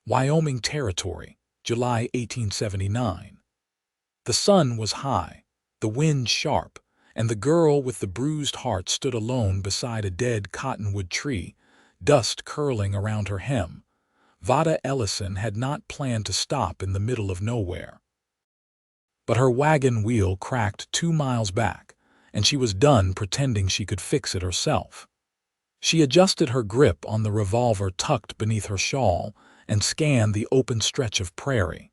Wyoming Territory, July 1879. The sun was high, the wind sharp, and the girl with the bruised heart stood alone beside a dead cottonwood tree, dust curling around her hem. Vada Ellison had not planned to stop in the middle of nowhere. But her wagon wheel cracked 2 miles back, and she was done pretending she could fix it herself. She adjusted her grip on the revolver tucked beneath her shawl and scanned the open stretch of prairie.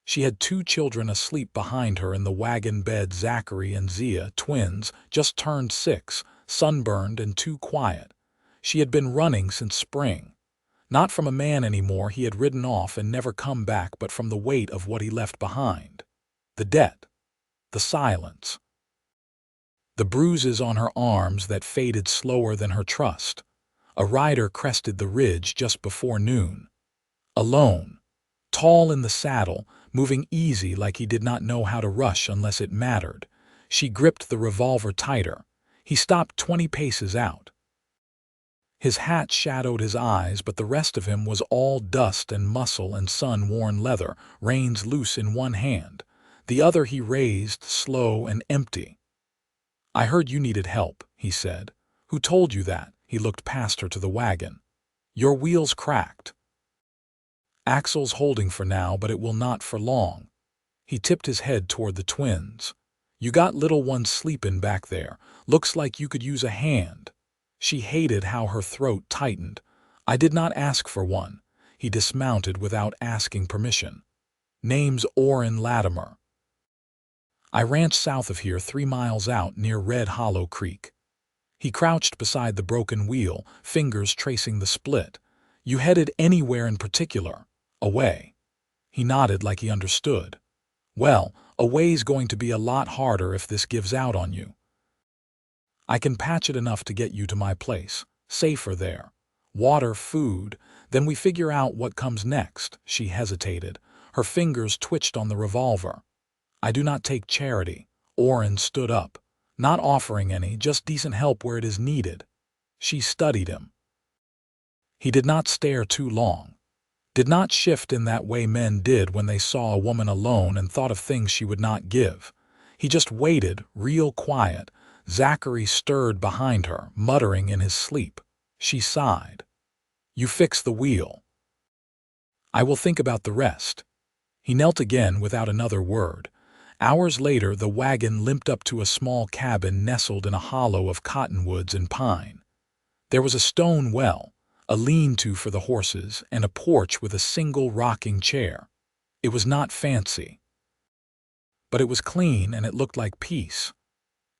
She had 2 children asleep behind her in the wagon bed, Zachary and Zia, twins, just turned 6, sunburned and too quiet. She had been running since spring. Not from a man anymore, he had ridden off and never come back, but from the weight of what he left behind. The debt, the silence, the bruises on her arms that faded slower than her trust. A rider crested the ridge just before noon. Alone, tall in the saddle, moving easy like he did not know how to rush unless it mattered. She gripped the revolver tighter. He stopped 20 paces out. His hat shadowed his eyes, but the rest of him was all dust and muscle and sun-worn leather, reins loose in one hand. The other he raised, slow and empty. "I heard you needed help," he said. "Who told you that?" He looked past her to the wagon. "Your wheel's cracked. Axle's holding for now, but it will not for long." He tipped his head toward the twins. "You got little ones sleeping back there. Looks like you could use a hand." She hated how her throat tightened. "I did not ask for one." He dismounted without asking permission. "Name's Orin Lattimer. I ranch south of here, 3 miles out, near Red Hollow Creek." He crouched beside the broken wheel, fingers tracing the split. "You headed anywhere in particular?" "Away." He nodded like he understood. "Well, away's going to be a lot harder if this gives out on you. I can patch it enough to get you to my place. Safer there. Water, food, then we figure out what comes next." She hesitated. Her fingers twitched on the revolver. "I do not take charity." Orin stood up. "Not offering any, just decent help where it is needed." She studied him. He did not stare too long. Did not shift in that way men did when they saw a woman alone and thought of things she would not give. He just waited, real quiet. Zachary stirred behind her, muttering in his sleep. She sighed. "You fix the wheel. I will think about the rest." He knelt again without another word. Hours later, the wagon limped up to a small cabin nestled in a hollow of cottonwoods and pine. There was a stone well, a lean-to for the horses, and a porch with a single rocking chair. It was not fancy, but it was clean and it looked like peace.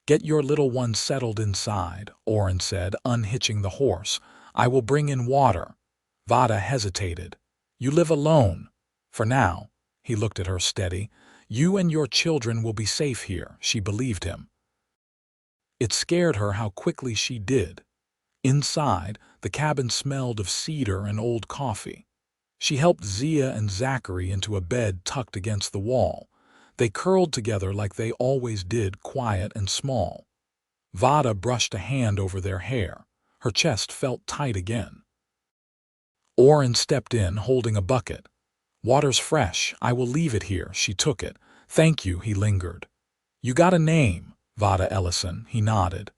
"Get your little one settled inside," Orin said, unhitching the horse. "I will bring in water." Vada hesitated. "You live alone." "For now." He looked at her steady. "You and your children will be safe here." She believed him. It scared her how quickly she did. Inside, the cabin smelled of cedar and old coffee. She helped Zia and Zachary into a bed tucked against the wall. They curled together like they always did, quiet and small. Vada brushed a hand over their hair. Her chest felt tight again. Orin stepped in, holding a bucket. "Water's fresh. I will leave it here." She took it. "Thank you," he lingered. "You got a name?" "Vada Ellison." He nodded.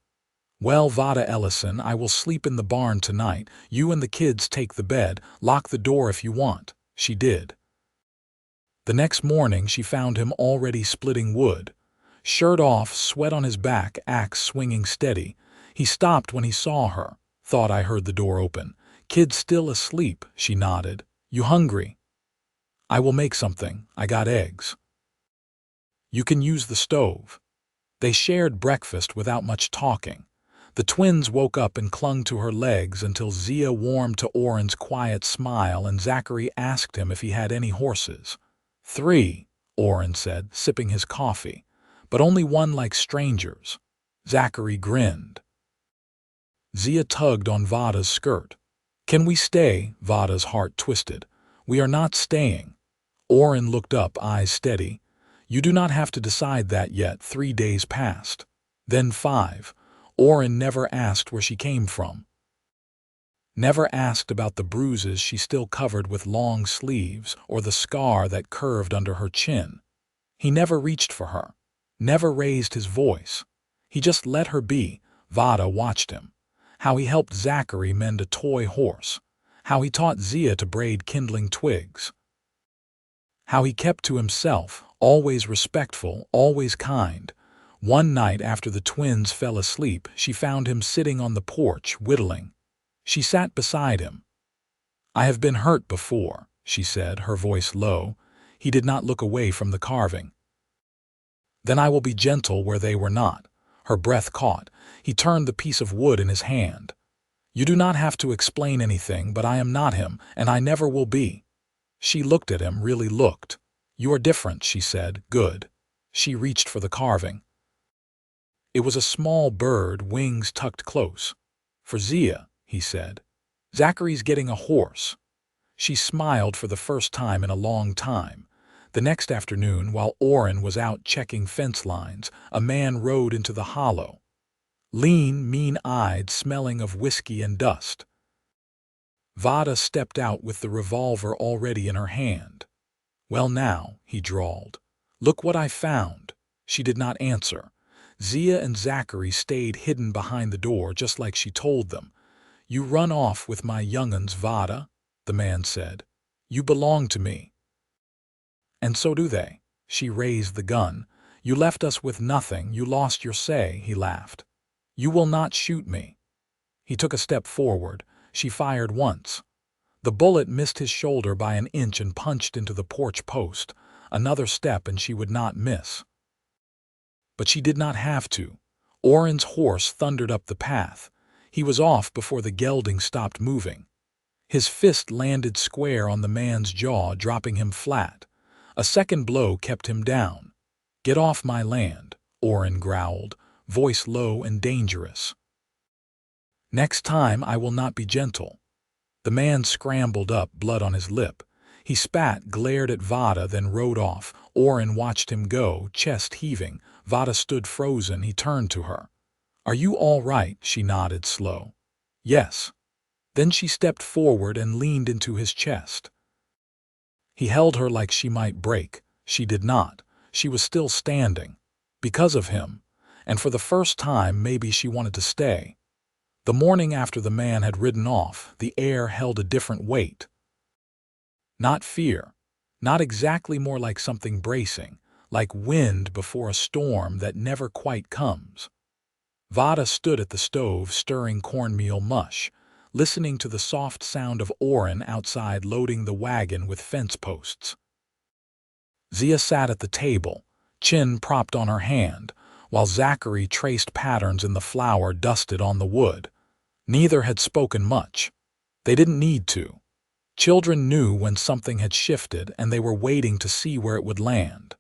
"Well, Vada Ellison, I will sleep in the barn tonight. You and the kids take the bed. Lock the door if you want." She did. The next morning she found him already splitting wood. Shirt off, sweat on his back, axe swinging steady. He stopped when he saw her. "Thought I heard the door open." "Kids still asleep." She nodded. "You hungry?" "I will make something. I got eggs." "You can use the stove." They shared breakfast without much talking. The twins woke up and clung to her legs until Zia warmed to Orin's quiet smile and Zachary asked him if he had any horses. "3," Orin said, sipping his coffee, "but only one like strangers." Zachary grinned. Zia tugged on Vada's skirt. "Can we stay?" Vada's heart twisted. "We are not staying." Orin looked up, eyes steady. "You do not have to decide that yet." 3 days passed. Then 5. Orin never asked where she came from. never asked about the bruises she still covered with long sleeves or the scar that curved under her chin. He never reached for her, never raised his voice. He just let her be. Vada watched him. How he helped Zachary mend a toy horse. How he taught Zia to braid kindling twigs. How he kept to himself, always respectful, always kind. One night after the twins fell asleep, she found him sitting on the porch, whittling. She sat beside him. "I have been hurt before," she said, her voice low. He did not look away from the carving. "Then I will be gentle where they were not." Her breath caught. He turned the piece of wood in his hand. "You do not have to explain anything, but I am not him, and I never will be." She looked at him, really looked. "You are different," she said. "Good." She reached for the carving. It was a small bird, wings tucked close. "For Zia," he said. "Zachary's getting a horse." She smiled for the first time in a long time. The next afternoon, while Orin was out checking fence lines, a man rode into the hollow. Lean, mean-eyed, smelling of whiskey and dust. Vada stepped out with the revolver already in her hand. "Well now," he drawled. "Look what I found." She did not answer. Zia and Zachary stayed hidden behind the door just like she told them. "You run off with my young'uns, Vada," the man said. "You belong to me." "And so do they." She raised the gun. "You left us with nothing. You lost your say," he laughed. "You will not shoot me." He took a step forward. She fired once. The bullet missed his shoulder by an inch and punched into the porch post. Another step and she would not miss. But she did not have to. Orin's horse thundered up the path. He was off before the gelding stopped moving. His fist landed square on the man's jaw, dropping him flat. A second blow kept him down. "Get off my land," Orin growled, voice low and dangerous. "Next time I will not be gentle." The man scrambled up, blood on his lip. He spat, glared at Vada, then rode off. Orin watched him go, chest heaving. Vada stood frozen. He turned to her. "Are you all right?" She nodded, slow. "Yes." Then she stepped forward and leaned into his chest. He held her like she might break. She did not. She was still standing. Because of him. And for the first time, maybe she wanted to stay. The morning after the man had ridden off, the air held a different weight. Not fear. Not exactly, more like something bracing, like wind before a storm that never quite comes. Vada stood at the stove stirring cornmeal mush, listening to the soft sound of Orin outside loading the wagon with fence posts. Zia sat at the table, chin propped on her hand, while Zachary traced patterns in the flour dusted on the wood. Neither had spoken much. They didn't need to. Children knew when something had shifted, and they were waiting to see where it would land.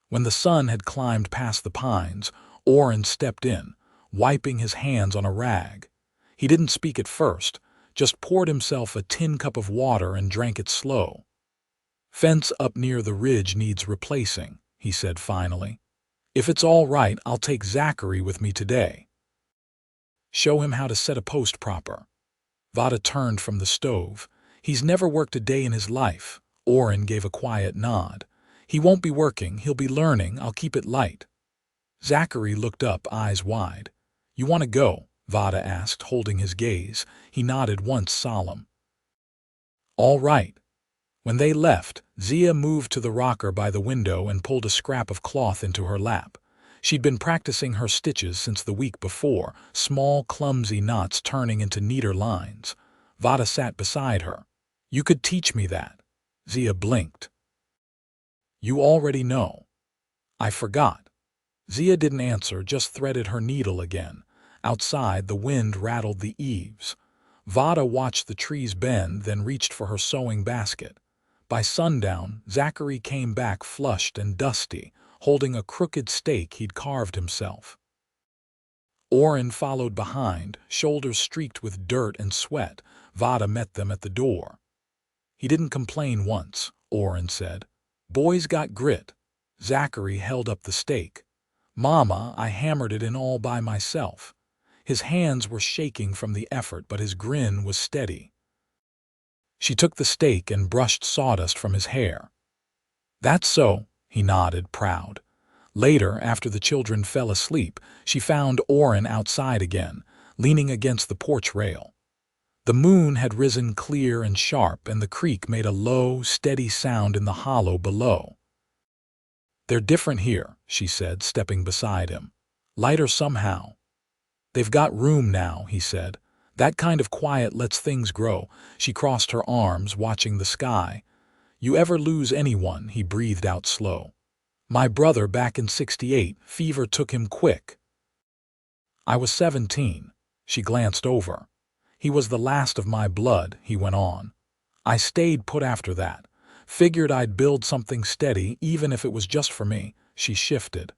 When the sun had climbed past the pines, Orin stepped in, wiping his hands on a rag. He didn't speak at first, just poured himself a tin cup of water and drank it slow. "Fence up near the ridge needs replacing," he said finally. "If it's all right, I'll take Zachary with me today. Show him how to set a post proper." Vada turned from the stove. "He's never worked a day in his life." Orin gave a quiet nod. "He won't be working, he'll be learning. I'll keep it light." Zachary looked up, eyes wide. "You want to go?" Vada asked, holding his gaze. He nodded once, solemn. "All right." When they left, Zia moved to the rocker by the window and pulled a scrap of cloth into her lap. She'd been practicing her stitches since the week before, small, clumsy knots turning into neater lines. Vada sat beside her. "You could teach me that." Zia blinked. "You already know." "I forgot." Zia didn't answer, just threaded her needle again. Outside, the wind rattled the eaves. Vada watched the trees bend, then reached for her sewing basket. By sundown, Zachary came back flushed and dusty, holding a crooked stake he'd carved himself. Orin followed behind, shoulders streaked with dirt and sweat. Vada met them at the door. "He didn't complain once," Orin said. "Boy's got grit." Zachary held up the stake. "Mama, I hammered it in all by myself." His hands were shaking from the effort, but his grin was steady. She took the stake and brushed sawdust from his hair. "That's so," he nodded, proud. Later, after the children fell asleep, she found Orin outside again, leaning against the porch rail. The moon had risen clear and sharp, and the creek made a low, steady sound in the hollow below. "They're different here," she said, stepping beside him. "Lighter somehow." "They've got room now," he said. "That kind of quiet lets things grow." She crossed her arms, watching the sky. "You ever lose anyone?" he breathed out slow. "My brother back in '68, fever took him quick." "I was 17. She glanced over. "He was the last of my blood," he went on. "I stayed put after that. Figured I'd build something steady, even if it was just for me." She shifted.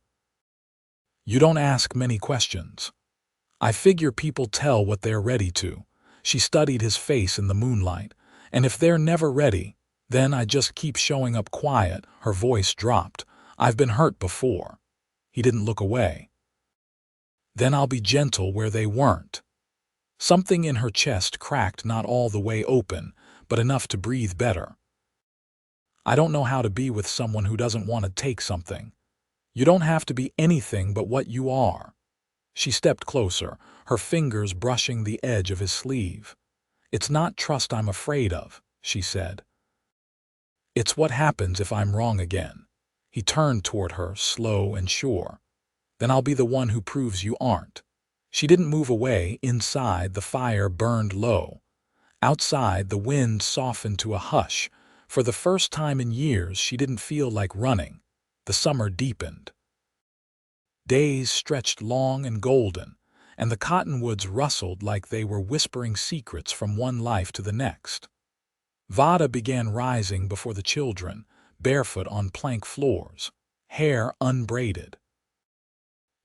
"You don't ask many questions." "I figure people tell what they're ready to." She studied his face in the moonlight. "And if they're never ready, then I just keep showing up quiet." Her voice dropped. "I've been hurt before." He didn't look away. "Then I'll be gentle where they weren't." Something in her chest cracked, not all the way open, but enough to breathe better. "I don't know how to be with someone who doesn't want to take something." "You don't have to be anything but what you are." She stepped closer, her fingers brushing the edge of his sleeve. "It's not trust I'm afraid of," she said. "It's what happens if I'm wrong again." He turned toward her, slow and sure. "Then I'll be the one who proves you aren't." She didn't move away. Inside, the fire burned low. Outside, the wind softened to a hush. For the first time in years, she didn't feel like running. The summer deepened. Days stretched long and golden, and the cottonwoods rustled like they were whispering secrets from one life to the next. Vada began rising before the children, barefoot on plank floors, hair unbraided.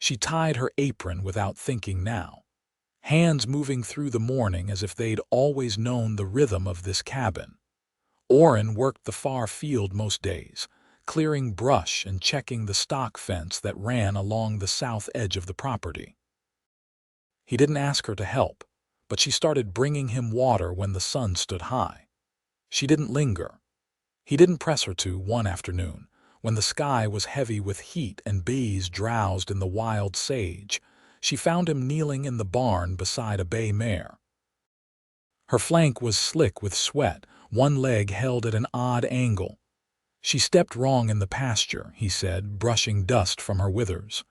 She tied her apron without thinking now, hands moving through the morning as if they'd always known the rhythm of this cabin. Orin worked the far field most days, clearing brush and checking the stock fence that ran along the south edge of the property. He didn't ask her to help, but she started bringing him water when the sun stood high. She didn't linger. He didn't press her to. One afternoon, when the sky was heavy with heat and bees drowsed in the wild sage, she found him kneeling in the barn beside a bay mare. Her flank was slick with sweat, one leg held at an odd angle. "She stepped wrong in the pasture," he said, brushing dust from her withers.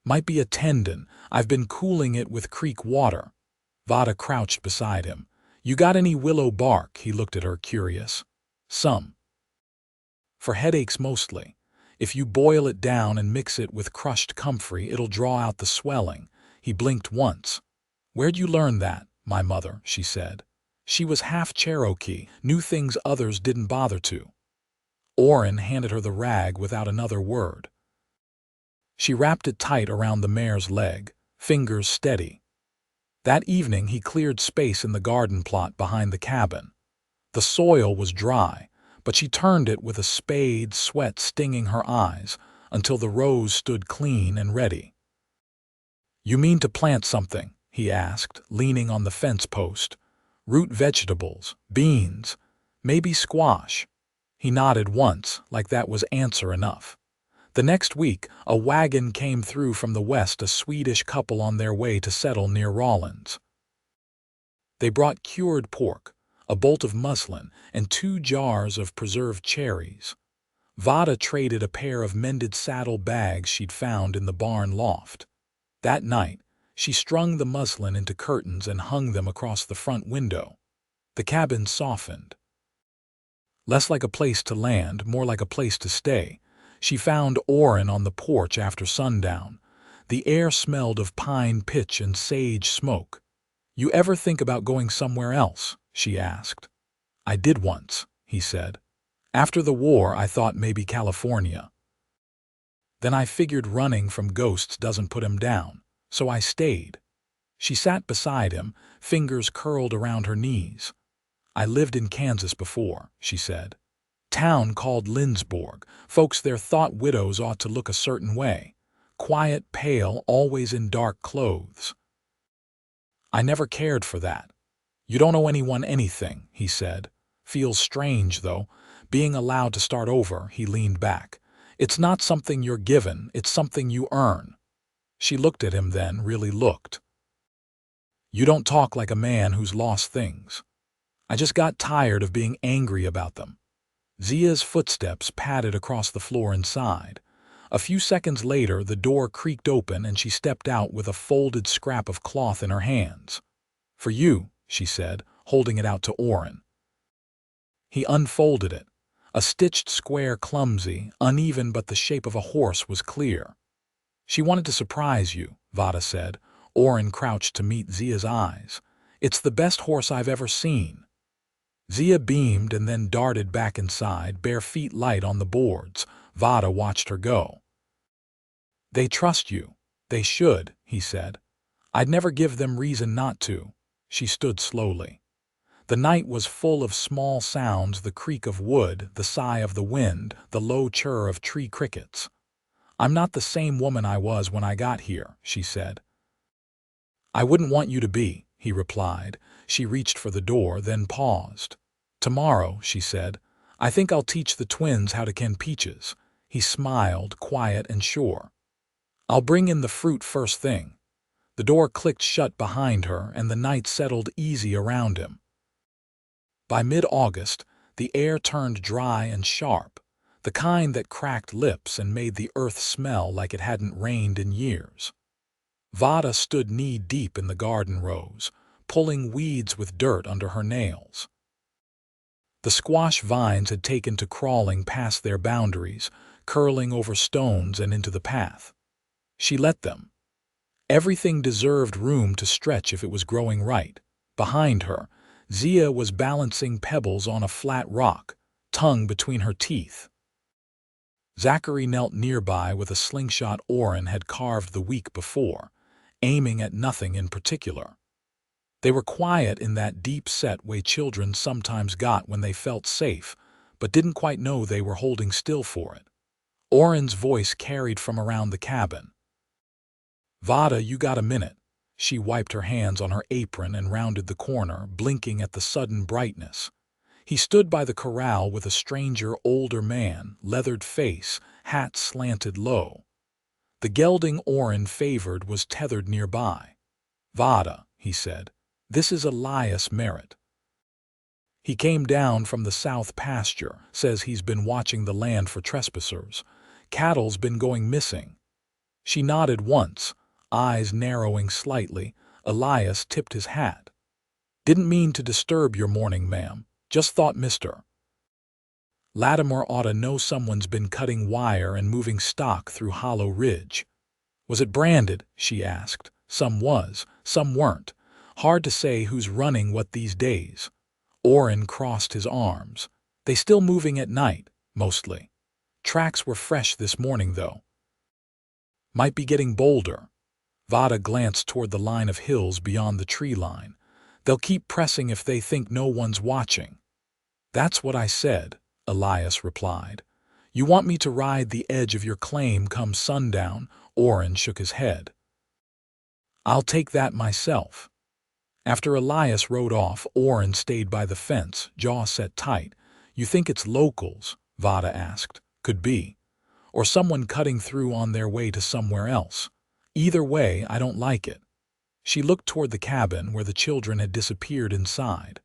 "Might be a tendon. I've been cooling it with creek water." Vada crouched beside him. "You got any willow bark?" He looked at her, curious. "Some. For headaches mostly. If you boil it down and mix it with crushed comfrey, it'll draw out the swelling." He blinked once. "Where'd you learn that?" "My mother," she said. "She was half Cherokee, knew things others didn't bother to." Orin handed her the rag without another word. She wrapped it tight around the mare's leg, fingers steady. That evening he cleared space in the garden plot behind the cabin. The soil was dry, but she turned it with a spade, sweat stinging her eyes, until the rows stood clean and ready. "You mean to plant something?" he asked, leaning on the fence post. "Root vegetables, beans, maybe squash." He nodded once, like that was answer enough. The next week, a wagon came through from the west, a Swedish couple on their way to settle near Rawlins. They brought cured pork, a bolt of muslin, and 2 jars of preserved cherries. Vada traded a pair of mended saddle bags she'd found in the barn loft. That night, she strung the muslin into curtains and hung them across the front window. The cabin softened. Less like a place to land, more like a place to stay. She found Orin on the porch after sundown. The air smelled of pine pitch and sage smoke. "You ever think about going somewhere else?" she asked. "I did once," he said. "After the war, I thought maybe California. Then I figured running from ghosts doesn't put him down, so I stayed." She sat beside him, fingers curled around her knees. "I lived in Kansas before," she said. "Town called Lindsborg. Folks there thought widows ought to look a certain way. Quiet, pale, always in dark clothes." I never cared for that. You don't owe anyone anything, he said. Feels strange, though. Being allowed to start over, he leaned back. It's not something you're given, it's something you earn. She looked at him then, really looked. You don't talk like a man who's lost things. I just got tired of being angry about them. Zia's footsteps padded across the floor inside. A few seconds later, the door creaked open and she stepped out with a folded scrap of cloth in her hands. For you, she said, holding it out to Orin. He unfolded it. A stitched square, clumsy, uneven, but the shape of a horse was clear. She wanted to surprise you, Vada said. Orin crouched to meet Zia's eyes. It's the best horse I've ever seen. Zia beamed and then darted back inside, bare feet light on the boards. Vada watched her go. They trust you. They should, he said. I'd never give them reason not to. She stood slowly. The night was full of small sounds, the creak of wood, the sigh of the wind, the low chirr of tree crickets. I'm not the same woman I was when I got here, she said. I wouldn't want you to be, he replied. She reached for the door, then paused. Tomorrow, she said, I think I'll teach the twins how to can peaches. He smiled, quiet and sure. I'll bring in the fruit first thing. The door clicked shut behind her and the night settled easy around him. By mid-August, the air turned dry and sharp, the kind that cracked lips and made the earth smell like it hadn't rained in years. Vada stood knee-deep in the garden rows, pulling weeds with dirt under her nails. The squash vines had taken to crawling past their boundaries, curling over stones and into the path. She let them. Everything deserved room to stretch if it was growing right. Behind her, Zia was balancing pebbles on a flat rock, tongue between her teeth. Zachary knelt nearby with a slingshot Orin had carved the week before, aiming at nothing in particular. They were quiet in that deep-set way children sometimes got when they felt safe, but didn't quite know they were holding still for it. Orin's voice carried from around the cabin. Vada, you got a minute? She wiped her hands on her apron and rounded the corner, blinking at the sudden brightness. He stood by the corral with a stranger, older man, leathered face, hat slanted low. The gelding Orin favored was tethered nearby. Vada, he said, this is Elias Merritt. He came down from the south pasture, says he's been watching the land for trespassers. Cattle's been going missing. She nodded once, eyes narrowing slightly. Elias tipped his hat. Didn't mean to disturb your morning, ma'am. Just thought Mr. Lattimer ought to know someone's been cutting wire and moving stock through Hollow Ridge. Was it branded? She asked. Some was, some weren't. Hard to say who's running what these days. Orin crossed his arms. They still moving at night, mostly. Tracks were fresh this morning, though. Might be getting bolder. Vada glanced toward the line of hills beyond the tree line. They'll keep pressing if they think no one's watching. That's what I said, Elias replied. You want me to ride the edge of your claim come sundown? Orin shook his head. I'll take that myself. After Elias rode off, Orin stayed by the fence, jaw set tight. You think it's locals? Vada asked. Could be. Or someone cutting through on their way to somewhere else. Either way, I don't like it. She looked toward the cabin where the children had disappeared inside.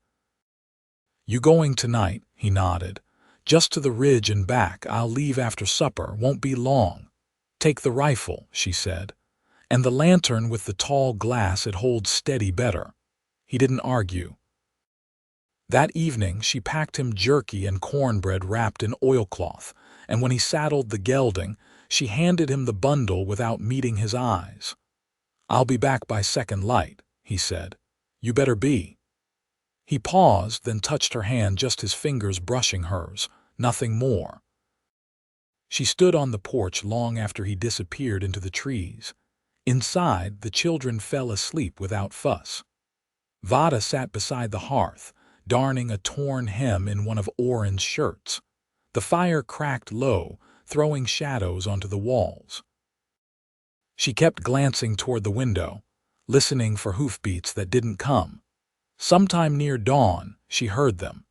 You going tonight? He nodded. Just to the ridge and back. I'll leave after supper. Won't be long. Take the rifle, she said. And the lantern with the tall glass, it holds steady better. He didn't argue. That evening she packed him jerky and cornbread wrapped in oilcloth, and when he saddled the gelding, she handed him the bundle without meeting his eyes. I'll be back by second light, he said. You better be. He paused, then touched her hand, just his fingers brushing hers, nothing more. She stood on the porch long after he disappeared into the trees. Inside, the children fell asleep without fuss. Vada sat beside the hearth, darning a torn hem in one of Orin's shirts. The fire cracked low, throwing shadows onto the walls. She kept glancing toward the window. listening for hoofbeats that didn't come. Sometime near dawn, she heard them.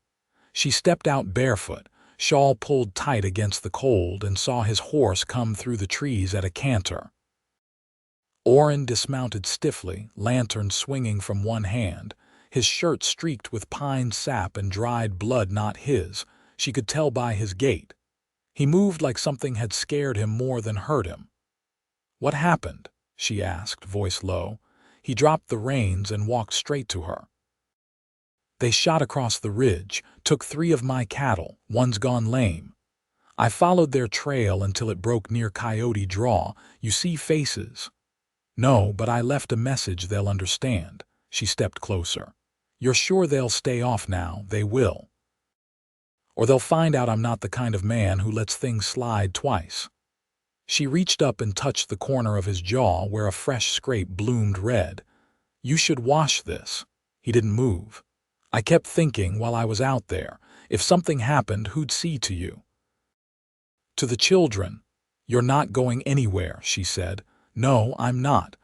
She stepped out barefoot, shawl pulled tight against the cold, and saw his horse come through the trees at a canter. Orin dismounted stiffly, lantern swinging from one hand, his shirt streaked with pine sap and dried blood not his, she could tell by his gait. He moved like something had scared him more than hurt him. "What happened?" she asked, voice low. He dropped the reins and walked straight to her. "They shot across the ridge, took 3 of my cattle, one's gone lame. I followed their trail until it broke near Coyote Draw. You see faces." "No, but I left a message they'll understand." She stepped closer. "You're sure they'll stay off now? They will. Or they'll find out I'm not the kind of man who lets things slide twice." She reached up and touched the corner of his jaw where a fresh scrape bloomed red. "You should wash this." He didn't move. "I kept thinking while I was out there, if something happened, who'd see to you?" "To the children." "You're not going anywhere," she said. "No, I'm not."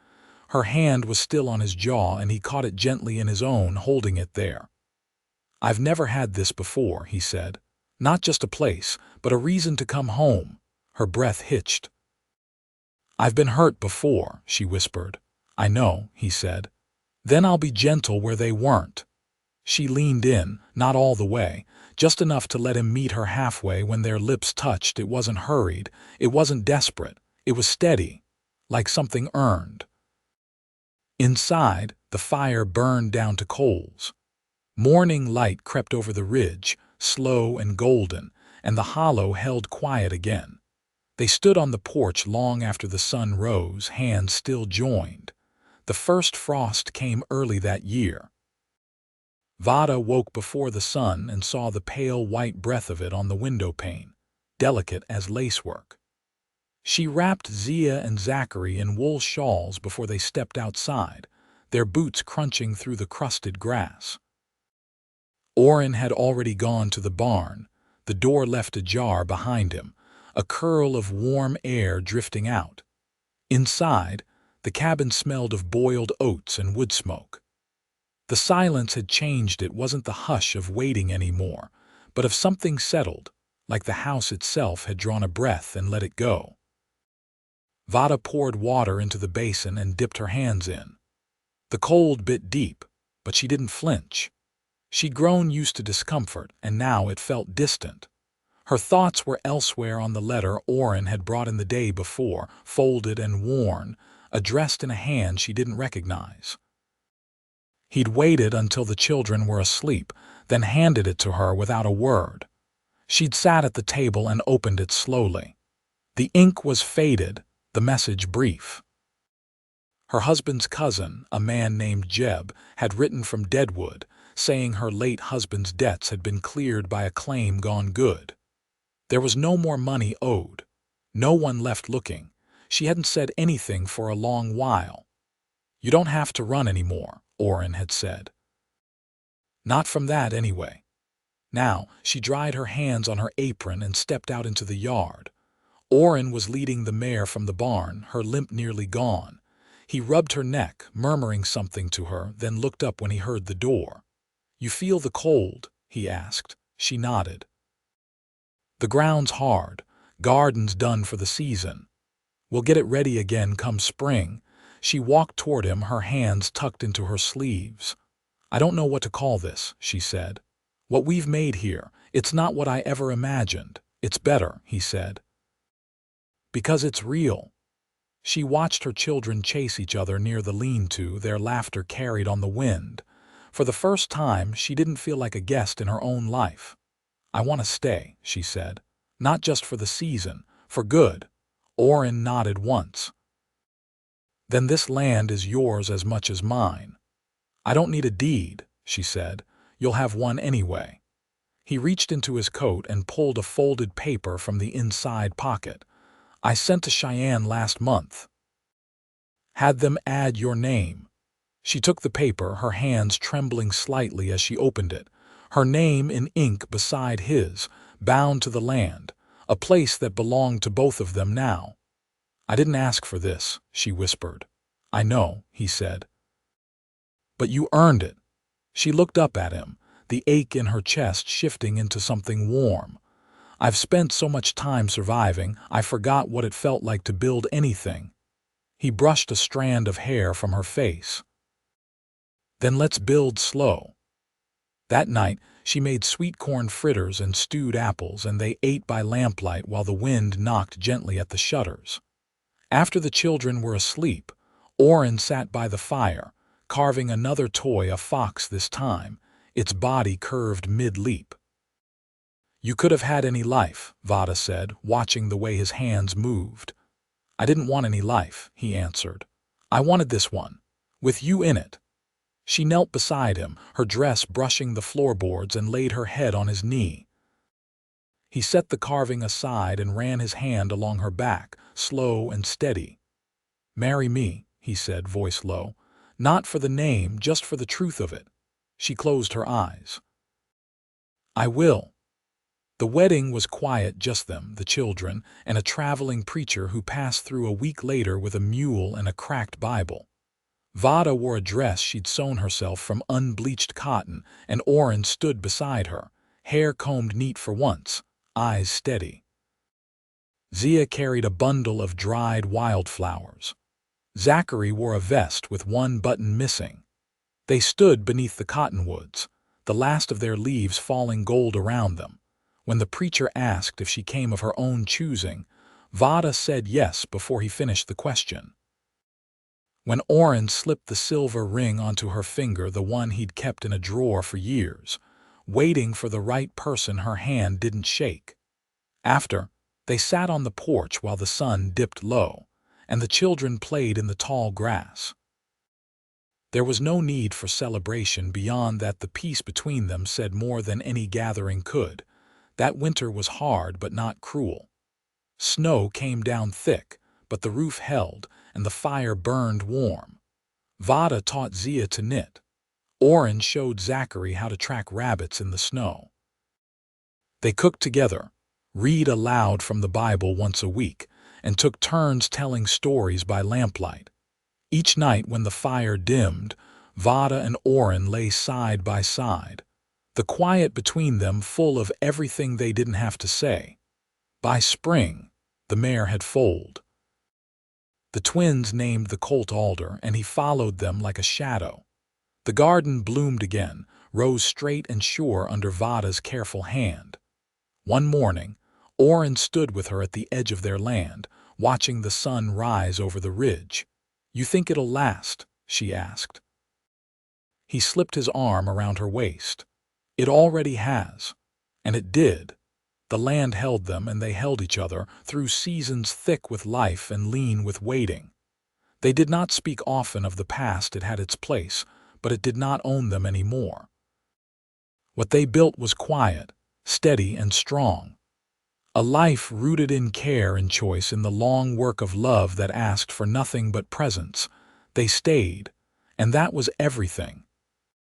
Her hand was still on his jaw, and he caught it gently in his own, holding it there. "I've never had this before," he said. "Not just a place, but a reason to come home." Her breath hitched. "I've been hurt before," she whispered. "I know," he said. "Then I'll be gentle where they weren't." She leaned in, not all the way, just enough to let him meet her halfway. When their lips touched, it wasn't hurried, it wasn't desperate, it was steady, like something earned. Inside, the fire burned down to coals. Morning light crept over the ridge, slow and golden, and the hollow held quiet again. They stood on the porch long after the sun rose, hands still joined. The first frost came early that year. Vada woke before the sun and saw the pale white breath of it on the window pane, delicate as lacework. She wrapped Zia and Zachary in wool shawls before they stepped outside, their boots crunching through the crusted grass. Orin had already gone to the barn, the door left ajar behind him, a curl of warm air drifting out. Inside, the cabin smelled of boiled oats and wood smoke. The silence had changed. It wasn't the hush of waiting anymore, but of something settled, like the house itself had drawn a breath and let it go. Vada poured water into the basin and dipped her hands in. The cold bit deep, but she didn't flinch. She'd grown used to discomfort, and now it felt distant. Her thoughts were elsewhere on the letter Orin had brought in the day before, folded and worn, addressed in a hand she didn't recognize. He'd waited until the children were asleep, then handed it to her without a word. She'd sat at the table and opened it slowly. The ink was faded, the message brief. Her husband's cousin, a man named Jeb, had written from Deadwood, saying her late husband's debts had been cleared by a claim gone good. There was no more money owed. No one left looking. She hadn't said anything for a long while. "You don't have to run anymore," Orin had said. Not from that, anyway. Now, she dried her hands on her apron and stepped out into the yard. Orin was leading the mare from the barn, her limp nearly gone. He rubbed her neck, murmuring something to her, then looked up when he heard the door. "You feel the cold?" he asked. She nodded. "The ground's hard. Garden's done for the season. We'll get it ready again come spring." She walked toward him, her hands tucked into her sleeves. "I don't know what to call this," she said. "What we've made here, it's not what I ever imagined. It's better," he said. "Because it's real." She watched her children chase each other near the lean-to, their laughter carried on the wind. For the first time, she didn't feel like a guest in her own life. "I want to stay," she said. "Not just for the season, for good." Orin nodded once. "Then this land is yours as much as mine." "I don't need a deed," she said. "You'll have one anyway." He reached into his coat and pulled a folded paper from the inside pocket. "I sent to Cheyenne last month. Had them add your name." She took the paper, her hands trembling slightly as she opened it. Her name in ink beside his, bound to the land, a place that belonged to both of them now. "I didn't ask for this," she whispered. "I know," he said. But you earned it." She looked up at him, the ache in her chest shifting into something warm. "I've spent so much time surviving, I forgot what it felt like to build anything." He brushed a strand of hair from her face. "Then let's build slow." That night, she made sweet corn fritters and stewed apples, and they ate by lamplight while the wind knocked gently at the shutters. After the children were asleep, Orin sat by the fire, carving another toy, a fox this time, its body curved mid-leap. "You could have had any life," Vada said, watching the way his hands moved. "I didn't want any life," he answered. "I wanted this one, with you in it." She knelt beside him, her dress brushing the floorboards, and laid her head on his knee. He set the carving aside and ran his hand along her back, slow and steady. "Marry me," he said, voice low. "Not for the name, just for the truth of it." She closed her eyes. "I will." The wedding was quiet, just them, the children, and a traveling preacher who passed through a week later with a mule and a cracked Bible. Vada wore a dress she'd sewn herself from unbleached cotton, and Orin stood beside her, hair combed neat for once, eyes steady. Zia carried a bundle of dried wildflowers. Zachary wore a vest with one button missing. They stood beneath the cottonwoods, the last of their leaves falling gold around them. When the preacher asked if she came of her own choosing, Vada said yes before he finished the question. When Orin slipped the silver ring onto her finger, the one he'd kept in a drawer for years, waiting for the right person, her hand didn't shake. After, they sat on the porch while the sun dipped low, and the children played in the tall grass. There was no need for celebration beyond that. The peace between them said more than any gathering could. That winter was hard but not cruel. Snow came down thick, but the roof held, and the fire burned warm. Vada taught Zia to knit. Orin showed Zachary how to track rabbits in the snow. They cooked together, read aloud from the Bible once a week, and took turns telling stories by lamplight. Each night when the fire dimmed, Vada and Orin lay side by side, the quiet between them full of everything they didn't have to say. By spring, the mare had foaled. The twins named the colt Alder, and he followed them like a shadow. The garden bloomed again, rose straight and sure under Vada's careful hand. One morning, Orin stood with her at the edge of their land, watching the sun rise over the ridge. "You think it'll last?" she asked. He slipped his arm around her waist. "It already has." And it did. The land held them, and they held each other through seasons thick with life and lean with waiting. They did not speak often of the past. It had its place, but it did not own them anymore. What they built was quiet, steady, and strong. A life rooted in care and choice, in the long work of love that asked for nothing but presence. They stayed, and that was everything.